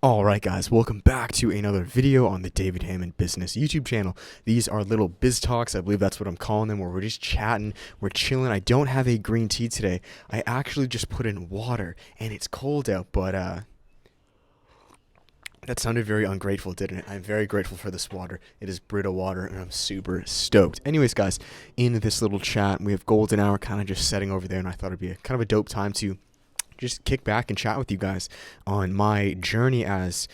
Alright guys, welcome back to another video on the David Hammond Business YouTube channel. These are little biz talks, I believe that's what I'm calling them, where we're just chatting, we're chilling. I don't have a green tea today. I actually just put in water, and it's cold out, but that sounded very ungrateful, didn't it? I'm very grateful for this water. It is Brita water, and I'm super stoked. Anyways guys, in this little chat, we have Golden Hour kind of just setting over there, and I thought it'd be kind of a dope time to just kick back and chat with you guys on my journey as,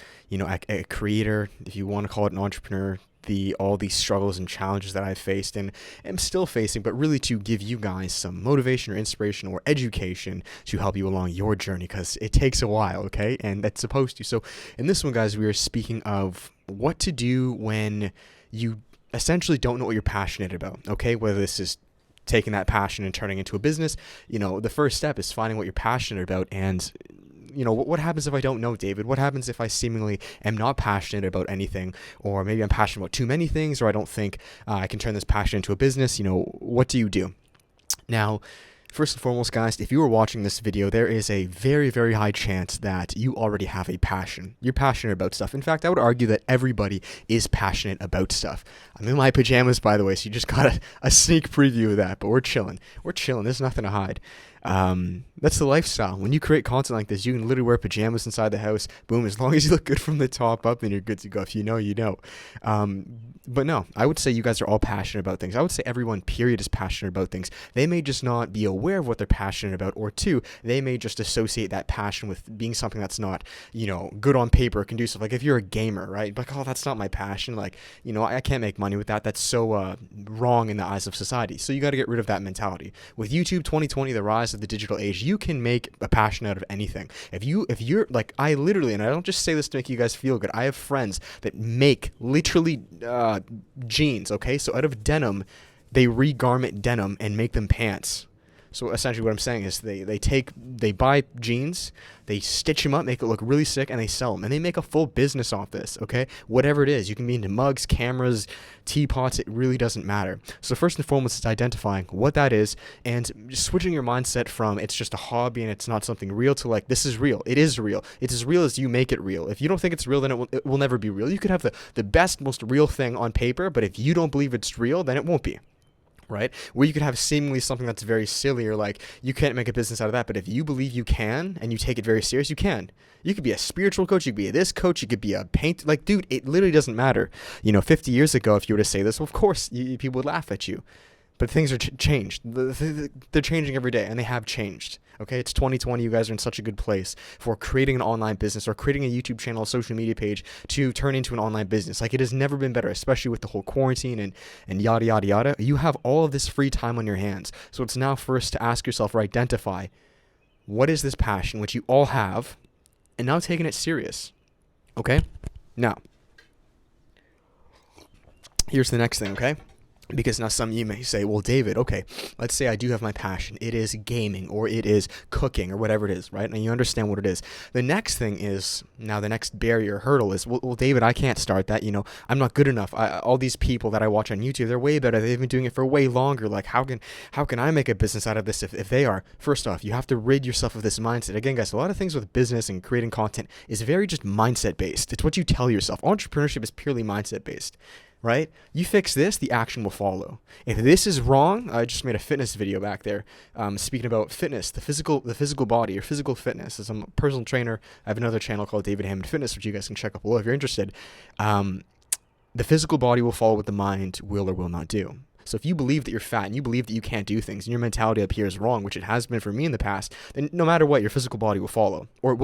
a creator, if you want to call it an entrepreneur, all these struggles and challenges that I've faced and am still facing, but really to give you guys some motivation or inspiration or education to help you along your journey, because it takes a while, okay? And that's supposed to. So in this one, guys, we are speaking of what to do when you essentially don't know what you're passionate about, okay? Whether this is taking that passion and turning into a business, the first step is finding what you're passionate about. And what happens if I don't know, David? What happens if I seemingly am not passionate about anything, or maybe I'm passionate about too many things, or I don't think I can turn this passion into a business? What do you do? Now, first and foremost, guys, if you are watching this video, there is a very, very high chance that you already have a passion. You're passionate about stuff. In fact, I would argue that everybody is passionate about stuff. I'm in my pajamas, by the way, so you just got a sneak preview of that, but we're chilling. We're chilling. There's nothing to hide. That's the lifestyle. When you create content like this, you can literally wear pajamas inside the house. Boom, as long as you look good from the top up, then you're good to go. If you know, you know. But no, I would say you guys are all passionate about things. I would say everyone, period, is passionate about things. They may just not be aware of what they're passionate about, or two, they may just associate that passion with being something that's not, good on paper, conducive. Like if you're a gamer, right? Like, oh, that's not my passion. Like, I can't make money with that. That's so wrong in the eyes of society. So you got to get rid of that mentality. With YouTube 2020, the rise of the digital age, you can make a passion out of anything. If you're like, I literally, and I don't just say this to make you guys feel good, I have friends that make literally jeans, okay? So out of denim, they regarment denim and make them pants. So essentially what I'm saying is they buy jeans, they stitch them up, make it look really sick, and they sell them. And they make a full business off this, okay? Whatever it is. You can be into mugs, cameras, teapots, it really doesn't matter. So first and foremost is identifying what that is and just switching your mindset from it's just a hobby and it's not something real to like, this is real. It is real. It's as real as you make it real. If you don't think it's real, then it will never be real. You could have the best, most real thing on paper, but if you don't believe it's real, then it won't be. Right? Where you could have seemingly something that's very silly, or like you can't make a business out of that, but if you believe you can and you take it very serious, you can. You could be a spiritual coach, you could be this coach, you could be a paint, like, dude, it literally doesn't matter. 50 years ago, if you were to say this, well, of course, people would laugh at you. But things are changed. They're changing every day, and they have changed. Okay, it's 2020. You guys are in such a good place for creating an online business or creating a YouTube channel, a social media page to turn into an online business. Like, it has never been better, especially with the whole quarantine and yada, yada, yada. You have all of this free time on your hands. So it's now first to ask yourself or identify, what is this passion, which you all have, and now taking it serious. Okay? Now, here's the next thing, okay? Because now some of you may say, well, David, okay, let's say I do have my passion. It is gaming, or it is cooking, or whatever it is, right? And you understand what it is. The next thing is, now the next barrier, hurdle is, well, David, I can't start that. I'm not good enough. All these people that I watch on YouTube, they're way better. They've been doing it for way longer. Like, how can I make a business out of this if they are? First off, you have to rid yourself of this mindset. Again, guys, a lot of things with business and creating content is very just mindset based. It's what you tell yourself. Entrepreneurship is purely mindset based. Right? You fix this, the action will follow. If this is wrong, I just made a fitness video back there, speaking about fitness, the physical body, or physical fitness. As I'm a personal trainer, I have another channel called David Hammond Fitness, which you guys can check out below if you're interested. The physical body will follow what the mind will or will not do. So if you believe that you're fat and you believe that you can't do things and your mentality up here is wrong, which it has been for me in the past, then no matter what, your physical body will follow, or it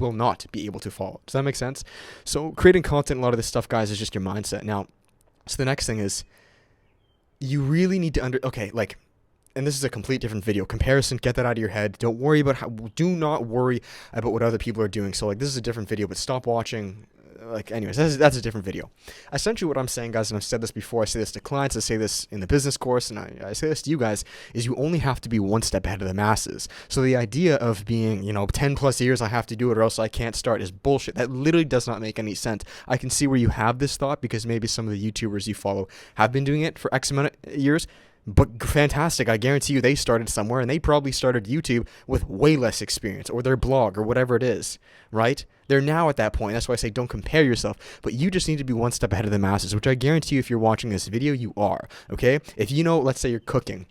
will not be able to follow. Does that make sense? So creating content, a lot of this stuff, guys, is just your mindset. Now, so the next thing is, you really need to and this is a complete different video. Comparison, get that out of your head. Do not worry about what other people are doing. So this is a different video, but stop watching. Anyways, that's a different video. Essentially what I'm saying, guys, and I've said this before, I say this to clients, I say this in the business course, and I say this to you guys, is you only have to be one step ahead of the masses. So the idea of being, 10 plus years I have to do it or else I can't start is bullshit. That literally does not make any sense. I can see where you have this thought because maybe some of the YouTubers you follow have been doing it for X amount of years. But fantastic. I guarantee you they started somewhere and they probably started YouTube with way less experience or their blog or whatever it is, right? They're now at that point. That's why I say don't compare yourself. But you just need to be one step ahead of the masses, which I guarantee you if you're watching this video, you are, okay? If you know, let's say you're cooking.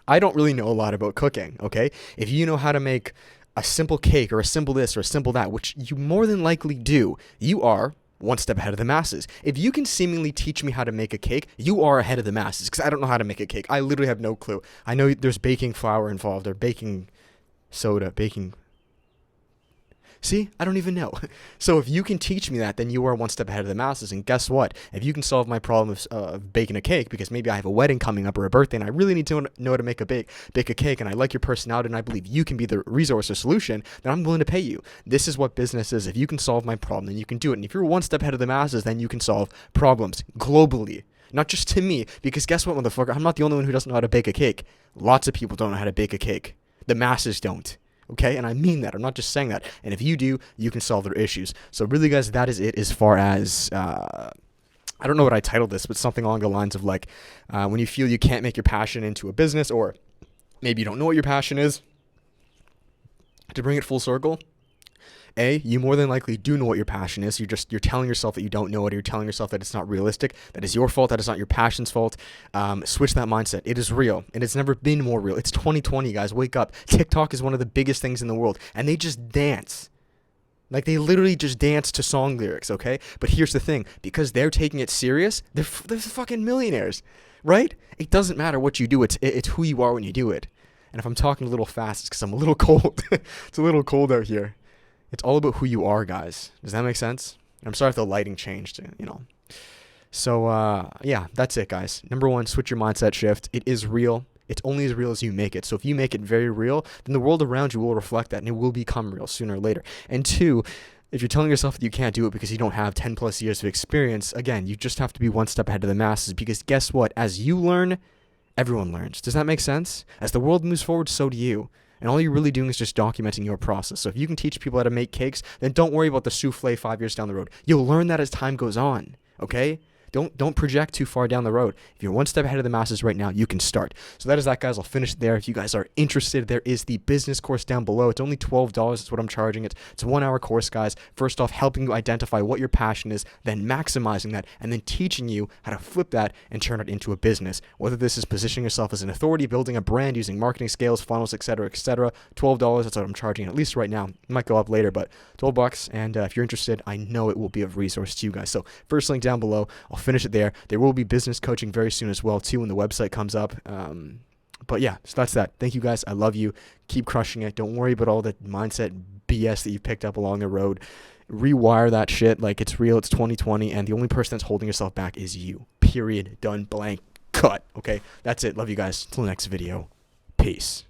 I don't really know a lot about cooking, okay? If you know how to make a simple cake or a simple this or a simple that, which you more than likely do, you are one step ahead of the masses. If you can seemingly teach me how to make a cake, you are ahead of the masses because I don't know how to make a cake. I literally have no clue. I know there's baking flour involved or baking soda, baking. See, I don't even know. So if you can teach me that, then you are one step ahead of the masses. And guess what? If you can solve my problem of baking a cake, because maybe I have a wedding coming up or a birthday, and I really need to know how to bake a cake, and I like your personality, and I believe you can be the resource or solution, then I'm willing to pay you. This is what business is. If you can solve my problem, then you can do it. And if you're one step ahead of the masses, then you can solve problems globally. Not just to me, because guess what, motherfucker? I'm not the only one who doesn't know how to bake a cake. Lots of people don't know how to bake a cake. The masses don't. Okay, and I mean that. I'm not just saying that. And if you do, you can solve their issues. So really, guys, that is it as far as, I don't know what I titled this, but something along the lines of like, when you feel you can't make your passion into a business, or maybe you don't know what your passion is, to bring it full circle, you more than likely do know what your passion is. You're telling yourself that you don't know it, or you're telling yourself that it's not realistic, that is your fault, that is not your passion's fault. Switch that mindset. It is real, and it's never been more real. It's 2020, guys. Wake up. TikTok is one of the biggest things in the world, and they just dance. Like, they literally just dance to song lyrics, okay? But here's the thing. Because they're taking it serious, they're fucking millionaires, right? It doesn't matter what you do. It's who you are when you do it. And if I'm talking a little fast, it's because I'm a little cold. It's a little cold out here. It's all about who you are, guys. Does that make sense? I'm sorry if the lighting changed, you know. So, yeah, that's it, guys. Number one, switch your mindset shift. It is real. It's only as real as you make it. So if you make it very real, then the world around you will reflect that, and it will become real sooner or later. And two, if you're telling yourself that you can't do it because you don't have 10 plus years of experience, again, you just have to be one step ahead of the masses, because guess what? As you learn, everyone learns. Does that make sense? As the world moves forward, so do you. And all you're really doing is just documenting your process. So if you can teach people how to make cakes, then don't worry about the souffle 5 years down the road. You'll learn that as time goes on, okay? Don't project too far down the road. If you're one step ahead of the masses right now, you can start. So that is that, guys. I'll finish it there. If you guys are interested, there is the business course down below. It's only $12. That's what I'm charging. It's a 1-hour course, guys. First off, helping you identify what your passion is, then maximizing that, and then teaching you how to flip that and turn it into a business. Whether this is positioning yourself as an authority, building a brand, using marketing scales, funnels, etc., etc. $12. That's what I'm charging, at least right now. It might go up later, but $12. And if you're interested, I know it will be of resource to you guys. So first link down below. I'll finish it there. There will be business coaching very soon as well, too, when the website comes up. But yeah, so that's that. Thank you, guys. I love you. Keep crushing it. Don't worry about all the mindset BS that you've picked up along the road. Rewire that shit like it's real. It's 2020, and the only person that's holding yourself back is you. Period. Done. Blank. Cut. Okay? That's it. Love you guys. Till the next video. Peace.